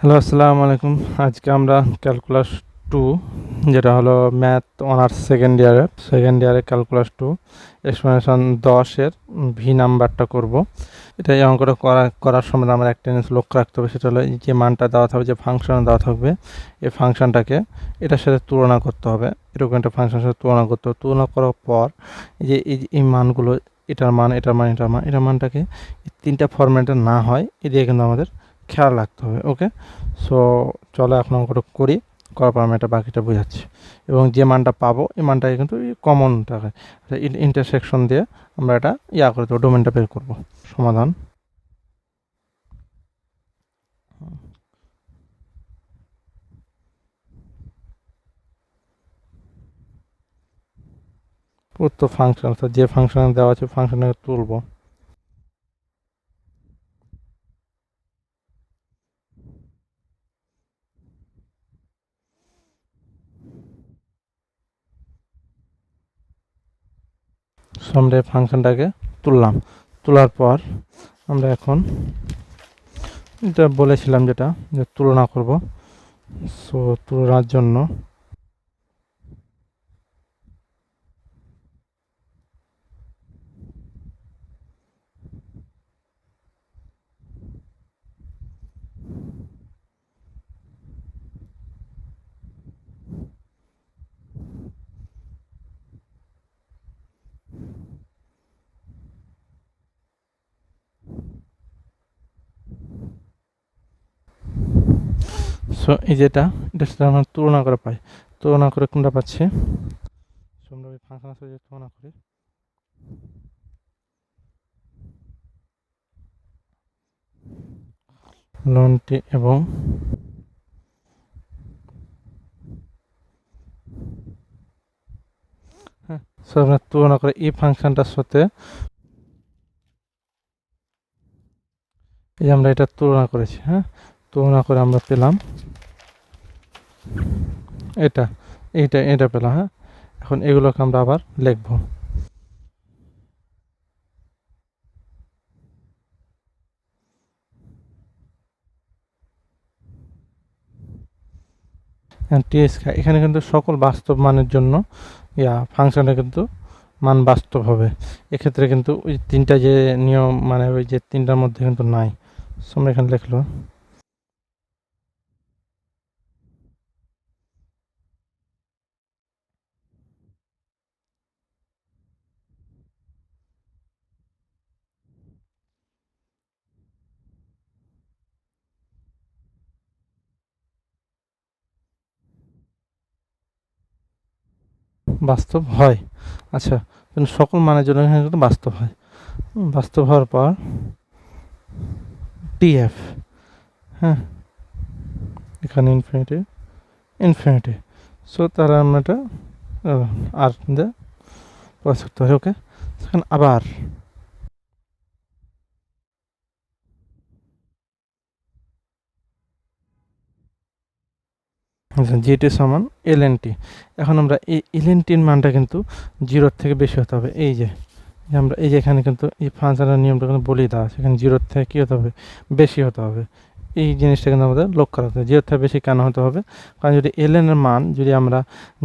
Hello, আসসালামু আলাইকুম। আজকে আমরা ক্যালকুলাস 2 যেটা হলো ম্যাথ অনার্স সেকেন্ড ইয়ারের ক্যালকুলাস 2 এক্সপ্লেনেশন 10 এর ভি নাম্বারটা করব। এটা এই অঙ্কটা করার সময় আমার একটা জিনিস লক্ষ্য রাখতে হবে, সেটা হলো এই যে মানটা দেওয়া থাকবে, যে ফাংশন দেওয়া থাকবে, এই ফাংশনটাকে এটার সাথে তুলনা করতে হবে। এরকম একটা ফাংশনের সাথে তুলনা করতে হবে। তুলনা করার পর এই মানগুলো, এটার মানটাকে তিনটা ফরম্যাটে না হয়, এদিকে কিন্তু আমাদের খেয়াল রাখতে হবে। ওকে, সো চলো এখন অঙ্কটা করি। করার পর আমি এটা বাকিটা বোঝাচ্ছি। এবং যে মানটা পাবো এই মানটাকে কিন্তু কমনটাকে ইন্টারসেকশন দিয়ে আমরা এটা করে দেবো, ডোমেনটা বের করবো। সমাধান। প্রদত্ত ফাংশন, অর্থাৎ যে ফাংশন দেওয়া আছে ফাংশনটাকে তুলবো। আমরা এই ফাংশনটাকে তুললাম। তোলার পর আমরা এখন এটা বলেছিলাম যেটা, যে তুলনা করব। সো তুলনার জন্য সো এই যেটা, এটার সাথে আমরা তুলনা করে পাই। তুলনা করে কোনটা পাচ্ছি? আমরা ওই ফাংশনের সাথে তুলনা করি। লনটি এবং হ্যাঁ, সো আমরা তুলনা করে এই ফাংশনটার সাথে, এই যে আমরা এটা তুলনা করেছি, হ্যাঁ, তুলনা করে আমরা পেলাম এটা, এটা পেলাম। হ্যাঁ, এখন এগুলোকে আমরা আবার লিখবো। টিএসকে এখানে কিন্তু সকল বাস্তব মানের জন্য ফাংশনটা কিন্তু মান বাস্তব হবে। এক্ষেত্রে কিন্তু ওই তিনটা যে নিয়ম, মানে ওই যে তিনটার মধ্যে কিন্তু নাই। সো আমরা এখানে লিখলো বাস্তব হয়। আচ্ছা, সকল মানের জন্য এখানে কিন্তু বাস্তব হয়। বাস্তব হওয়ার পর টিএফ, হ্যাঁ, এখানে ইনফিনিটি ইনফিনিটি। সো তারা আমরা এটা আর দিয়ে প্রকাশ করতে হয়। ওকে, এখন আবার জিটি সমান এল এন টি। এখন আমরা এই এল এন টির মানটা কিন্তু জিরোর থেকে বেশি হতে হবে। এই যে আমরা এই যে এখানে কিন্তু এই ফাংশনের নিয়মটা কিন্তু বলেই দেওয়া আছে, এখানে জিরোর থেকে কী হতে হবে, বেশি হতে হবে। এই জিনিসটা কিন্তু আমাদের লক্ষ্য রাখতে হবে, জিরোর থেকে বেশি কেন হতে হবে? কারণ যদি এল এন এর মান যদি আমরা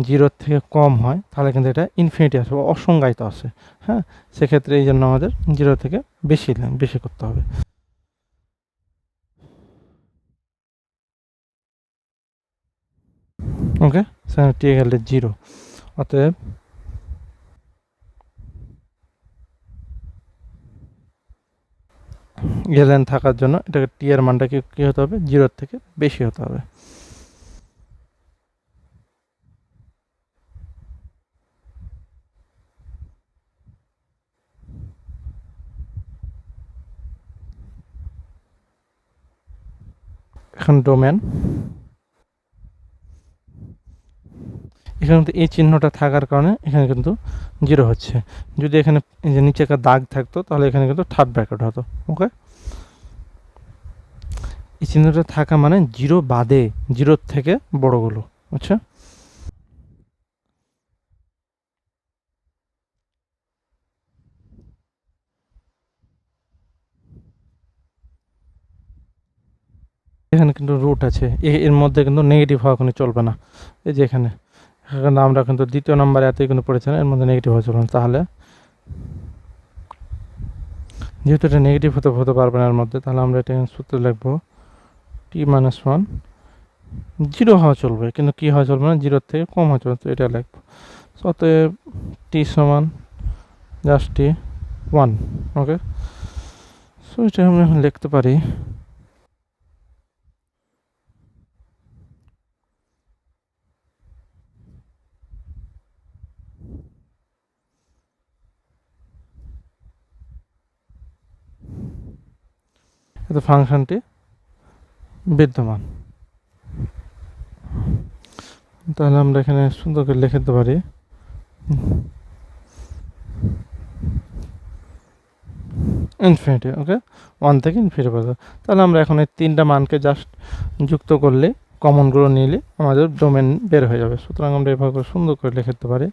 জিরোর থেকে কম হয়, তাহলে কিন্তু এটা ইনফিনিটি আসবে, অসংজ্ঞায়িত আসে। হ্যাঁ, সেক্ষেত্রে এই জন্য আমাদের জিরো থেকে বেশি বেশি করতে হবে। ওকে, সেখানে টি গেলে জিরো। অতএব এলএন থাকার জন্য এটাকে টি এর মানটা কী হতে হবে, জিরোর থেকে বেশি হতে হবে। এখন ডোমেন, এখানে কিন্তু এই চিহ্নটা থাকার কারণে এখানে কিন্তু জিরো হচ্ছে। যদি এখানে এই যে নিচে একটা দাগ থাকতো, তাহলে এখানে কিন্তু থার্ড ব্র্যাকেট হতো। ওকে, এই চিহ্নটা থাকা মানে জিরো বাদে, জিরোর থেকে বড়গুলো। আচ্ছা, এখানে কিন্তু রুট আছে, এর মধ্যে কিন্তু নেগেটিভ হওয়া কোনো চলবে না। এই যে এখানে আমরা কিন্তু দ্বিতীয় নম্বরে এতই কিন্তু পড়েছি না, এর মধ্যে নেগেটিভ হওয়া চলবে না। তাহলে যেহেতু এটা নেগেটিভ হতে পারবে না এর মধ্যে, তাহলে আমরা এটা সূত্র লিখবো t-1 জিরো হওয়া চলবে, কিন্তু কী হওয়া চলবে না, জিরোর থেকে কম হওয়া চলবে, তো এটা লিখবো। অতএব টি সমান জাস্ট t1। ওকে, সো এটা আমরা এখন লিখতে পারি এতে ফাংশনটি বিদ্যমান। তাহলে আমরা এখানে সুন্দর করে লিখে দিতে পারি ইনফিনিটি। ওকে, 1 থেকে ইনফিনিটি পর্যন্ত। তাহলে আমরা এখন এই তিনটা মানকে জাস্ট যুক্ত করলে, কমনগুলো নিলে আমাদের ডোমেন বের হয়ে যাবে। সুতরাং আমরা এভাবে সুন্দর করে লিখে দিতে পারি।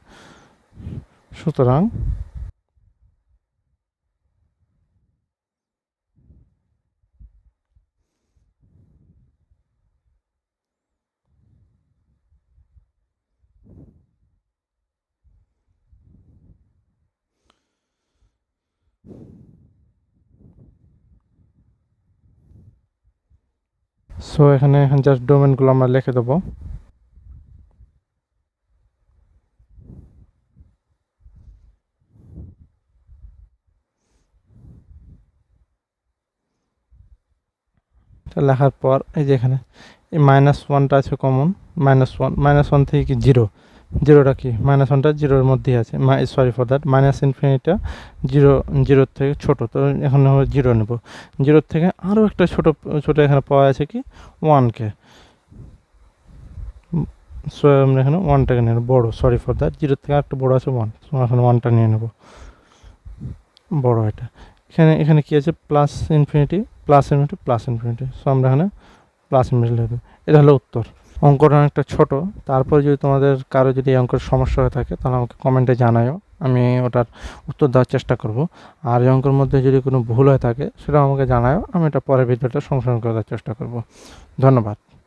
সুতরাং এখানে জাস্ট ডোমেনগুলো আমরা লিখে দেবো। লেখার পর এই যে এখানে এই -1টা আছে কমন, -1 থেকে কি জিরোটা কি, -1টা জিরোর মধ্যেই আছে, সরি ফর দ্যাট, -ইনফিনিটিটা জিরোর থেকে ছোট, তো এখন আমরা জিরো নেব। জিরোর থেকে আরও একটা ছোট এখানে পাওয়া আছে কি 1কে, সো আমরা এখানে 1টাকে নিয়ে নেব বড়ো, সরি ফর দ্যাট, জিরোর থেকে আরেকটা বড়ো আছে 1, এখন 1টা নিয়ে নেব বড়ো। এটা এখানে কি আছে, প্লাস ইনফিনিটি, সো আমরা এখানে প্লাস ইনফিনিটি লিখব। এটা হলো উত্তর। অঙ্কটা অনেকটা ছোট, তারপর যদি তোমাদের কারো যদি এই অঙ্কের সমস্যা হয়ে থাকে তাহলে আমাকে কমেন্টে জানাও, আমি ওটার উত্তর দেওয়ার চেষ্টা করব। আর এই অঙ্কের মধ্যে যদি কোনো ভুল হয়ে থাকে সেটাও আমাকে জানাও, আমি এটা পরের ভিডিওটা সংশোধন করে দেওয়ার চেষ্টা করব। ধন্যবাদ।